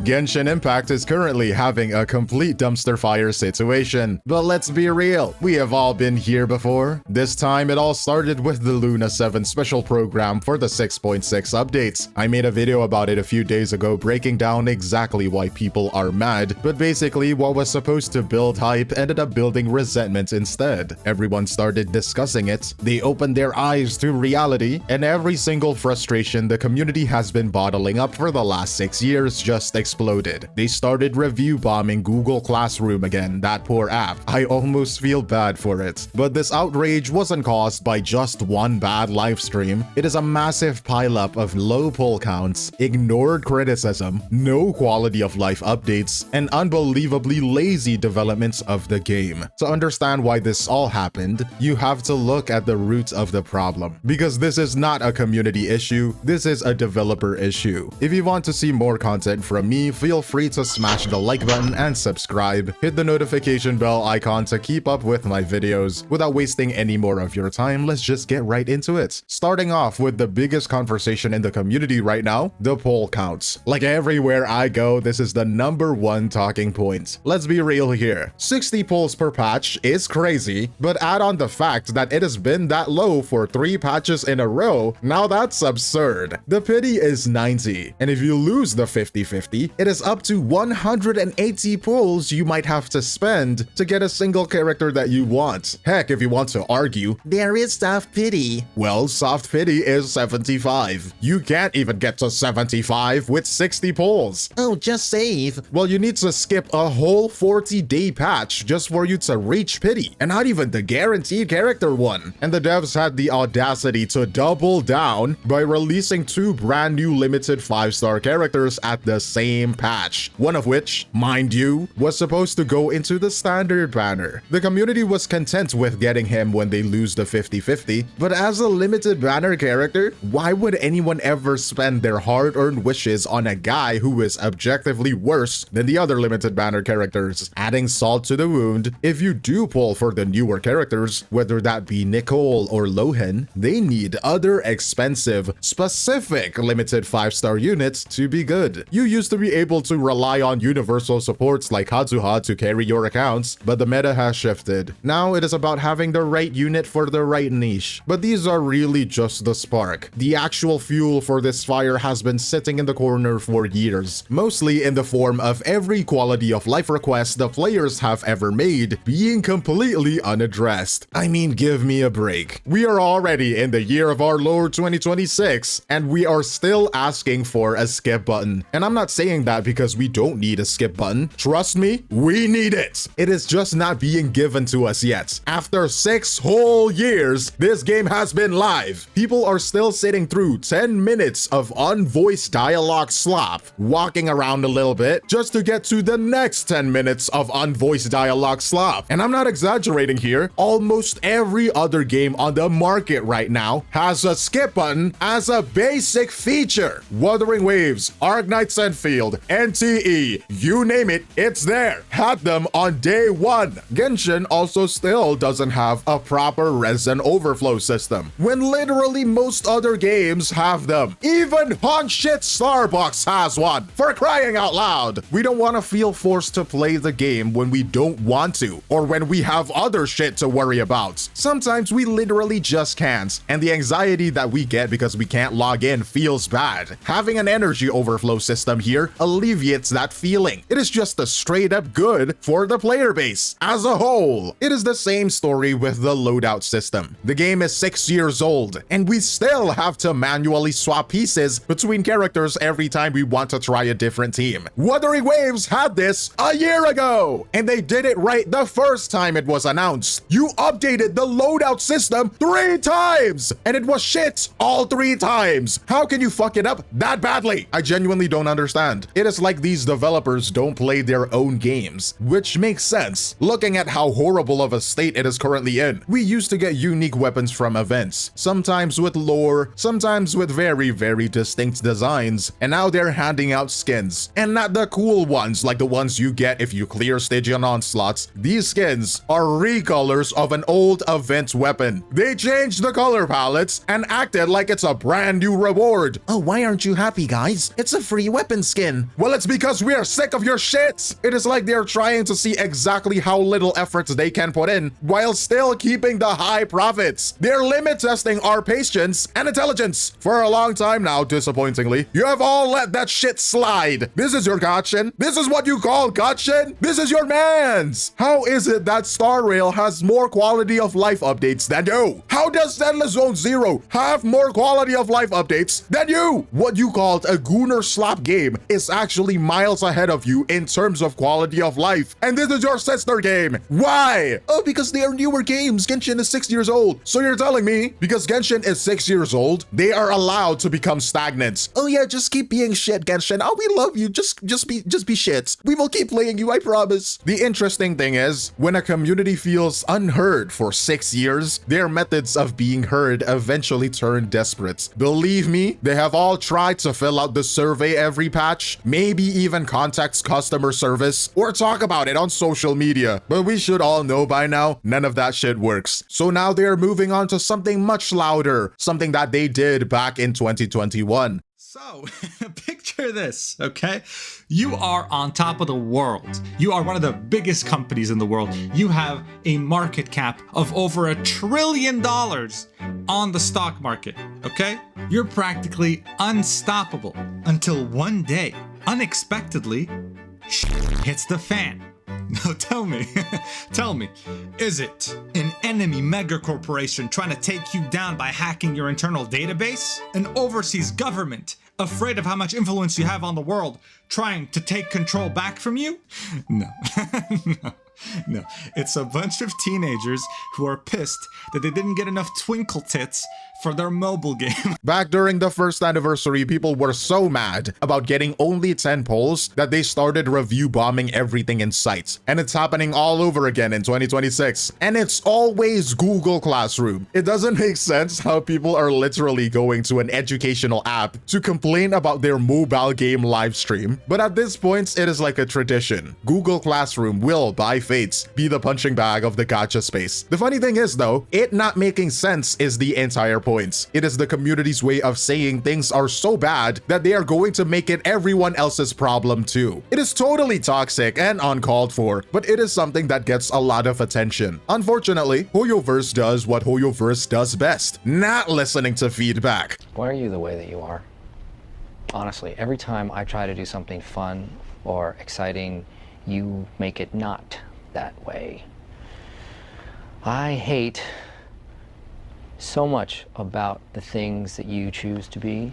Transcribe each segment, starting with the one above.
Genshin Impact is currently having a complete dumpster fire situation. But let's be real, we have all been here before. This time it all started with the Luna 7 special program for the 6.6 updates. I made a video about it a few days ago breaking down exactly why people are mad, but basically what was supposed to build hype ended up building resentment instead. Everyone started discussing it, they opened their eyes to reality, and every single frustration the community has been bottling up for the last 6 years just exploded. They started review bombing Google Classroom again, that poor app. I almost feel bad for it. But this outrage wasn't caused by just one bad livestream. It is a massive pileup of low poll counts, ignored criticism, no quality of life updates, and unbelievably lazy developments of the game. To understand why this all happened, you have to look at the roots of the problem. Because this is not a community issue, this is a developer issue. If you want to see more content from me, feel free to smash the like button and subscribe. Hit the notification bell icon to keep up with my videos. Without wasting any more of your time, let's just get right into it. Starting off with the biggest conversation in the community right now, the poll counts. Like everywhere I go, this is the #1 talking point. Let's be real here. 60 polls per patch is crazy, but add on the fact that it has been that low for 3 patches in a row, now that's absurd. The pity is 90, and if you lose the 50-50, it is up to 180 polls you might have to spend to get a single character that you want. Heck, if you want to argue, there is soft pity. Well, soft pity is 75. You can't even get to 75 with 60 polls. Oh, just save. Well, you need to skip a whole 40-day patch just for you to reach pity, and not even the guaranteed character one. And the devs had the audacity to double down by releasing 2 brand new limited 5-star characters at the same patch, one of which, mind you, was supposed to go into the standard banner. The community was content with getting him when they lose the 50-50, but as a limited banner character, why would anyone ever spend their hard-earned wishes on a guy who is objectively worse than the other limited banner characters? Adding salt to the wound, if you do pull for the newer characters, whether that be Nicole or Lohan, they need other expensive, specific limited 5-star units to be good. You used to be able to rely on universal supports like Kazuha to carry your accounts, but the meta has shifted. Now it is about having the right unit for the right niche. But these are really just the spark. The actual fuel for this fire has been sitting in the corner for years, mostly in the form of every quality of life request the players have ever made being completely unaddressed. I mean, give me a break. We are already in the year of our Lord 2026, and we are still asking for a skip button. And I'm not saying that because we don't need a skip button. Trust me, we need it. It is just not being given to us yet. After 6 whole years, this game has been live. People are still sitting through 10 minutes of unvoiced dialogue slop, walking around a little bit just to get to the next 10 minutes of unvoiced dialogue slop. And I'm not exaggerating here. Almost every other game on the market right now has a skip button as a basic feature. Wuthering Waves, Arknights Enfield, NTE, you name it, it's there. Had them on day 1. Genshin also still doesn't have a proper resin overflow system, when literally most other games have them. Even hot shit Starbucks has one, for crying out loud. We don't want to feel forced to play the game when we don't want to, or when we have other shit to worry about. Sometimes we literally just can't, and the anxiety that we get because we can't log in feels bad. Having an energy overflow system here alleviates that feeling. It is just a straight up good for the player base as a whole. It is the same story with the loadout system. The game is 6 years old, and we still have to manually swap pieces between characters every time we want to try a different team. Wuthering Waves had this a year ago, and they did it right the first time it was announced. You updated the loadout system 3 times, and it was shit all 3 times. How can you fuck it up that badly? I genuinely don't understand. It is like these developers don't play their own games, which makes sense, looking at how horrible of a state it is currently in. We used to get unique weapons from events, sometimes with lore, sometimes with very distinct designs, and now they're handing out skins, and not the cool ones like the ones you get if you clear Stygian Onslaughts. These skins are recolors of an old event weapon. They changed the color palettes and acted like it's a brand new reward. Oh, why aren't you happy, guys? It's a free weapon skin. in? Well, it's because we are sick of your shit. It is like they're trying to see exactly how little efforts they can put in while still keeping the high profits. They're limit testing our patience and intelligence for a long time now, disappointingly. You have all let that shit slide. This is your Genshin? This is what you call Genshin? This is your man's. How is it that Star Rail has more quality of life updates than you? How does Endless Zone Zero have more quality of life updates than you? What you called a gooner slap game is actually miles ahead of you in terms of quality of life. And this is your sister game. Why? Oh, because they are newer games. Genshin is 6 years old. So you're telling me because Genshin is 6 years old, they are allowed to become stagnant? Oh yeah, just keep being shit, Genshin. Oh, we love you. Just be shit. We will keep playing you, I promise. The interesting thing is, when a community feels unheard for 6 years, their methods of being heard eventually turn desperate. Believe me, they have all tried to fill out the survey every patch, maybe even contact customer service, or talk about it on social media. But we should all know by now, none of that shit works. So now they're moving on to something much louder, something that they did back in 2021. So, picture this, okay? You are on top of the world. You are one of the biggest companies in the world. You have a market cap of over $1 trillion on the stock market, okay? You're practically unstoppable until one day, unexpectedly, hits the fan. Now tell me, is it an enemy mega corporation trying to take you down by hacking your internal database? An overseas government afraid of how much influence you have on the world trying to take control back from you? No, no. It's a bunch of teenagers who are pissed that they didn't get enough twinkle tits for their mobile game. Back during the first anniversary, people were so mad about getting only 10 polls that they started review bombing everything in sight. And it's happening all over again in 2026. And it's always Google Classroom. It doesn't make sense how people are literally going to an educational app to complain about their mobile game live stream. But at this point, it is like a tradition. Google Classroom will, by fate, be the punching bag of the gacha space. The funny thing is though, it not making sense is the entire point. It is the community's way of saying things are so bad that they are going to make it everyone else's problem too. It is totally toxic and uncalled for, but it is something that gets a lot of attention. Unfortunately, HoYoverse does what HoYoverse does best, not listening to feedback. Why are you the way that you are? Honestly, every time I try to do something fun or exciting, you make it not that way. I hate so much about the things that you choose to be.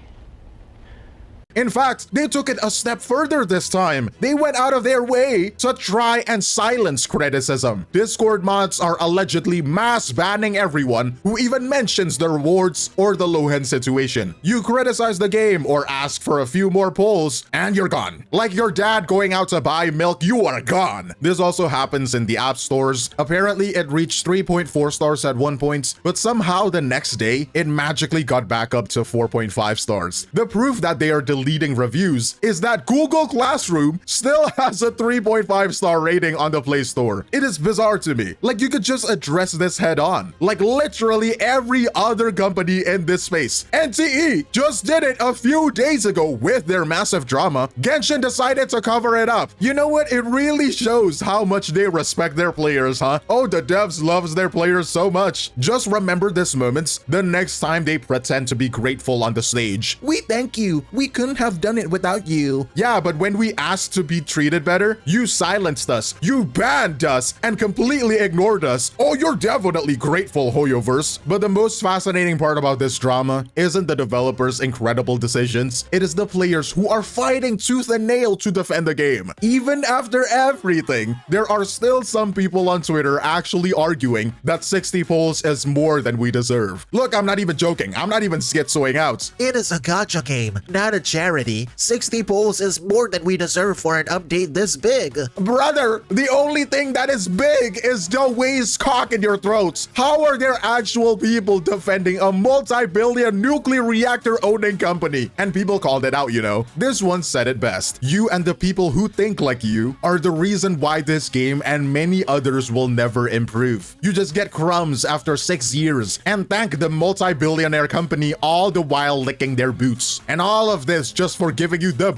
In fact, they took it a step further this time. They went out of their way to try and silence criticism. Discord mods are allegedly mass banning everyone who even mentions the rewards or the Lohen situation. You criticize the game or ask for a few more polls and you're gone. Like your dad going out to buy milk, you are gone. This also happens in the app stores. Apparently, it reached 3.4 stars at one point, but somehow the next day, it magically got back up to 4.5 stars. The proof that they are deleting reviews is that Google Classroom still has a 3.5 star rating on the Play Store. It is bizarre to me. Like, you could just address this head on. Like literally every other company in this space. NTE just did it a few days ago with their massive drama. Genshin decided to cover it up. You know what? It really shows how much they respect their players, huh? Oh, the devs loves their players so much. Just remember this moment the next time they pretend to be grateful on the stage. We thank you. We couldn't have done it without you. Yeah, but when we asked to be treated better, you silenced us, you banned us, and completely ignored us. Oh, you're definitely grateful, HoYoverse. But the most fascinating part about this drama isn't the developers' incredible decisions. It is the players who are fighting tooth and nail to defend the game. Even after everything, there are still some people on Twitter actually arguing that 60 polls is more than we deserve. Look, I'm not even joking. I'm not even schizoing out. It is a gacha game, not a charity. 60 polls is more than we deserve for an update this big. Brother, the only thing that is big is the waste cock in your throats. How are there actual people defending a multi-billion nuclear reactor owning company? And people called it out, you know. This one said it best. You and the people who think like you are the reason why this game and many others will never improve. You just get crumbs after 6 years and thank the multi-billionaire company all the while licking their boots. And all of this $60 just for giving you the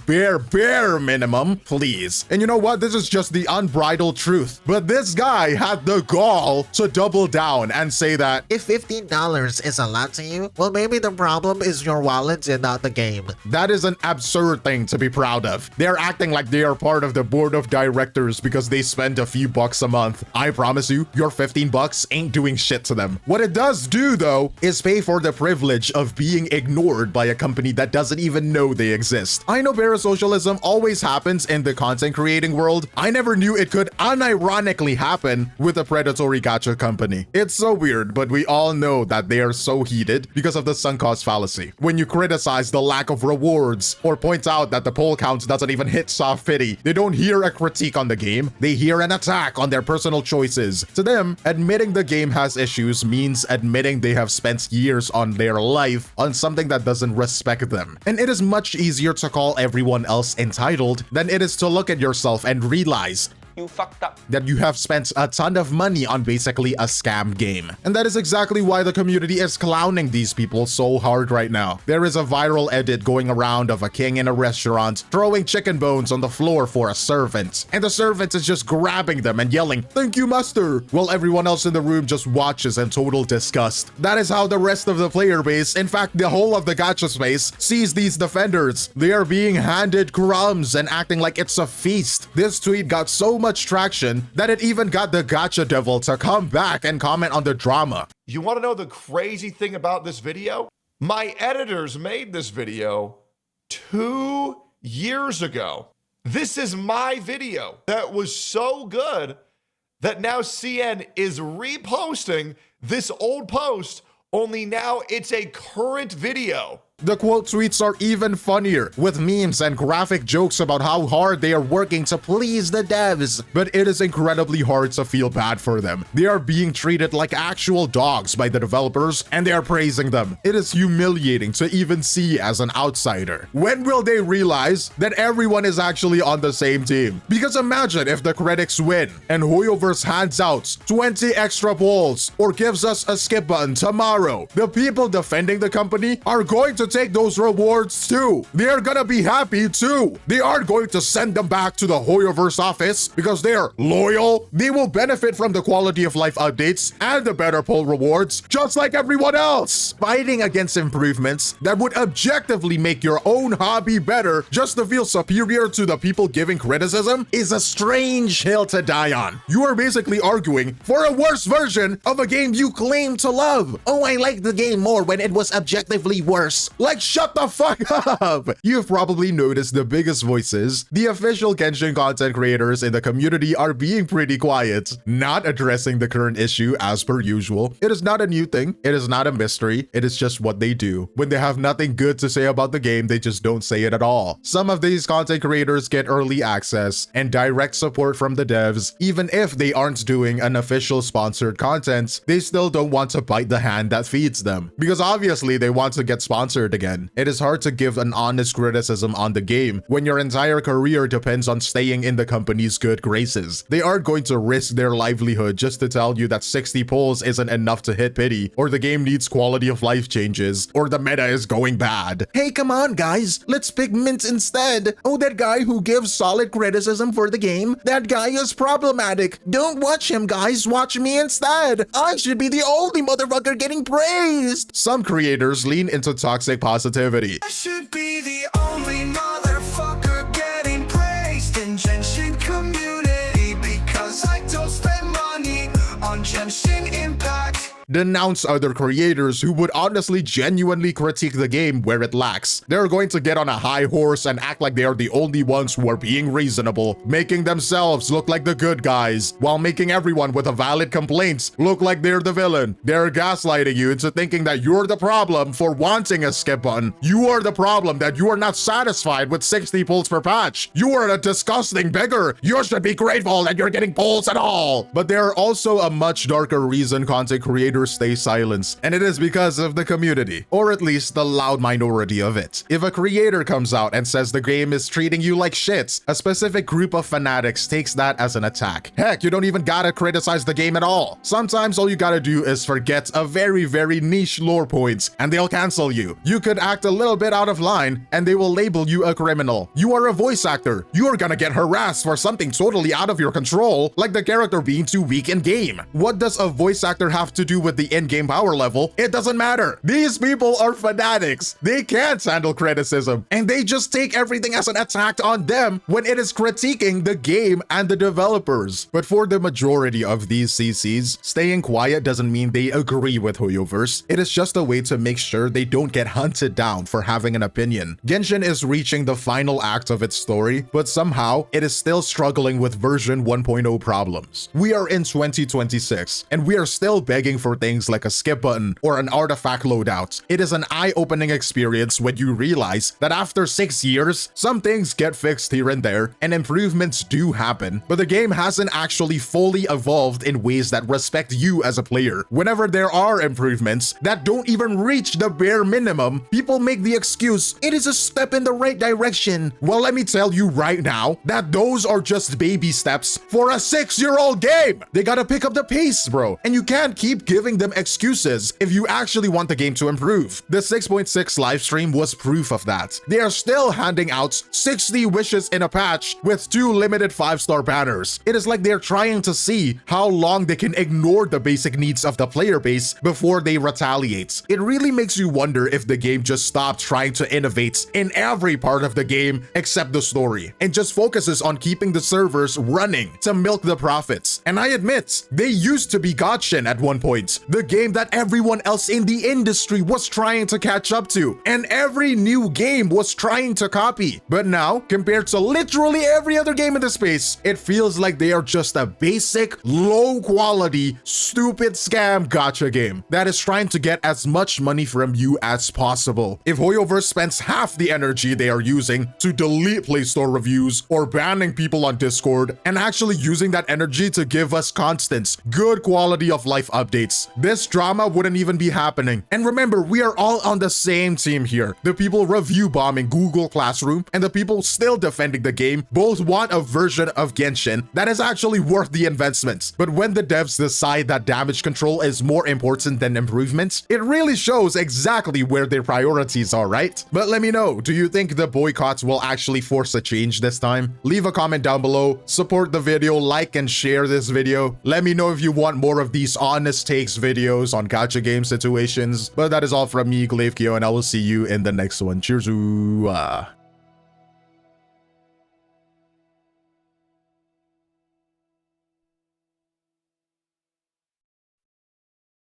bare minimum? Please. And you know what? This is just the unbridled truth. But this guy had the gall to double down and say that If $15 is a lot to you, well, maybe the problem is your wallet and not the game. that is an absurd thing to be proud of. They're acting like they are part of the board of directors because they spend a few bucks a month. I promise you, your 15 bucks ain't doing shit to them. What it does do, though, is pay for the privilege of being ignored by a company that doesn't even know they exist. I know parasocialism always happens in the content creating world. I never knew it could unironically happen with a predatory gacha company. It's so weird, but we all know that they are so heated because of the sunk cost fallacy. When you criticize the lack of rewards or point out that the poll count doesn't even hit soft pity, they don't hear a critique on the game, they hear an attack on their personal choices. To them, admitting the game has issues means admitting they have spent years on their life on something that doesn't respect them. And it is much easier to call everyone else entitled than it is to look at yourself and realize You fucked up. that you have spent a ton of money on basically a scam game. And that is exactly why the community is clowning these people so hard right now. There is a viral edit going around of a king in a restaurant throwing chicken bones on the floor for a servant. And the servant is just grabbing them and yelling, "Thank you, master," while everyone else in the room just watches in total disgust. That is how the rest of the player base, in fact the whole of the gacha space, sees these defenders. They are being handed crumbs and acting like it's a feast. This tweet got so much traction that it even got the gacha devil to come back and comment on the drama. You want to know the crazy thing about this video? My editors made this video 2 years ago. This is my video that was so good that now CN is reposting this old post, only now it's a current video. The quote tweets are even funnier, with memes and graphic jokes about how hard they are working to please the devs. But it is incredibly hard to feel bad for them. They are being treated like actual dogs by the developers, and they are praising them. It is humiliating to even see as an outsider. When will they realize that everyone is actually on the same team? Because imagine if the critics win, and Hoyoverse hands out 20 extra polls, or gives us a skip button tomorrow. The people defending the company are going to take those rewards too. They are gonna be happy too. They aren't going to send them back to the Hoyoverse office because they are loyal. They will benefit from the quality of life updates and the better poll rewards, just like everyone else. Fighting against improvements that would objectively make your own hobby better just to feel superior to the people giving criticism is a strange hill to die on. You are basically arguing for a worse version of a game you claim to love. Oh, I liked the game more when it was objectively worse. Like, shut the fuck up! You've probably noticed the biggest voices. The official Genshin content creators in the community are being pretty quiet, not addressing the current issue as per usual. It is not a new thing. It is not a mystery. It is just what they do. When they have nothing good to say about the game, they just don't say it at all. Some of these content creators get early access and direct support from the devs. Even if they aren't doing an official sponsored content, they still don't want to bite the hand that feeds them. Because obviously they want to get sponsored again. It is hard to give an honest criticism on the game when your entire career depends on staying in the company's good graces. They aren't going to risk their livelihood just to tell you that 60 polls isn't enough to hit pity, or the game needs quality of life changes, or the meta is going bad. Hey, come on, guys. Let's pick Mint instead. Oh, that guy who gives solid criticism for the game, that guy is problematic. Don't watch him, guys. Watch me instead. I should be the only motherfucker getting praised. Some creators lean into toxic positivity. I should be the only motherfucker getting praised in Genshin community because I don't spend money on Genshin Impact. Denounce other creators who would honestly genuinely critique the game where it lacks. They're going to get on a high horse and act like they are the only ones who are being reasonable, making themselves look like the good guys, while making everyone with a valid complaint look like they're the villain. They're gaslighting you into thinking that you're the problem for wanting a skip button. You are the problem that you are not satisfied with 60 polls per patch. You are a disgusting beggar. You should be grateful that you're getting polls at all. But there are also a much darker reason content creators creators stay silent, and it is because of the community, or at least the loud minority of it. If a creator comes out and says the game is treating you like shit, a specific group of fanatics takes that as an attack. Heck, you don't even gotta criticize the game at all. Sometimes all you gotta do is forget a very, very niche lore point, and they'll cancel you. You could act a little bit out of line, and they will label you a criminal. You are a voice actor. You're gonna get harassed for something totally out of your control, like the character being too weak in game. What does a voice actor have to do with the in-game power level? It doesn't matter. These people are fanatics. They can't handle criticism, and they just take everything as an attack on them when it is critiquing the game and the developers. But for the majority of these CCs, staying quiet doesn't mean they agree with Hoyoverse. It is just a way to make sure they don't get hunted down for having an opinion. Genshin is reaching the final act of its story, but somehow it is still struggling with version 1.0 problems. We are in 2026, and we are still begging for things like a skip button or an artifact loadout. It is an eye-opening experience when you realize that after 6 years, some things get fixed here and there, and improvements do happen, but the game hasn't actually fully evolved in ways that respect you as a player. Whenever there are improvements that don't even reach the bare minimum, people make the excuse, it is a step in the right direction. Well, let me tell you right now that those are just baby steps for a 6-year-old game. They gotta pick up the pace, bro, and you can't keep giving them excuses if you actually want the game to improve. The 6.6 livestream was proof of that. They are still handing out 60 wishes in a patch with 2 limited 5-star banners. It is like they're trying to see how long they can ignore the basic needs of the player base before they retaliate. It really makes you wonder if the game just stopped trying to innovate in every part of the game except the story, and just focuses on keeping the servers running to milk the profits. And I admit, they used to be Genshin at one point, the game that everyone else in the industry was trying to catch up to, and every new game was trying to copy. But now, compared to literally every other game in the space, it feels like they are just a basic, low-quality, stupid scam gacha game that is trying to get as much money from you as possible. If Hoyoverse spends half the energy they are using to delete Play Store reviews or banning people on Discord, and actually using that energy to give us constant, good quality of life updates, this drama wouldn't even be happening. And remember, we are all on the same team here. The people review bombing Google Classroom and the people still defending the game both want a version of Genshin that is actually worth the investment. But when the devs decide that damage control is more important than improvements, it really shows exactly where their priorities are, right? But let me know, do you think the boycotts will actually force a change this time? Leave a comment down below, support the video, like and share this video. Let me know if you want more of these honest takes videos on gacha game situations. But that is all from me, 𝗖cie𝗽𝗆𝗆𝗵𝘁, and I will see you in the next one. Cheers.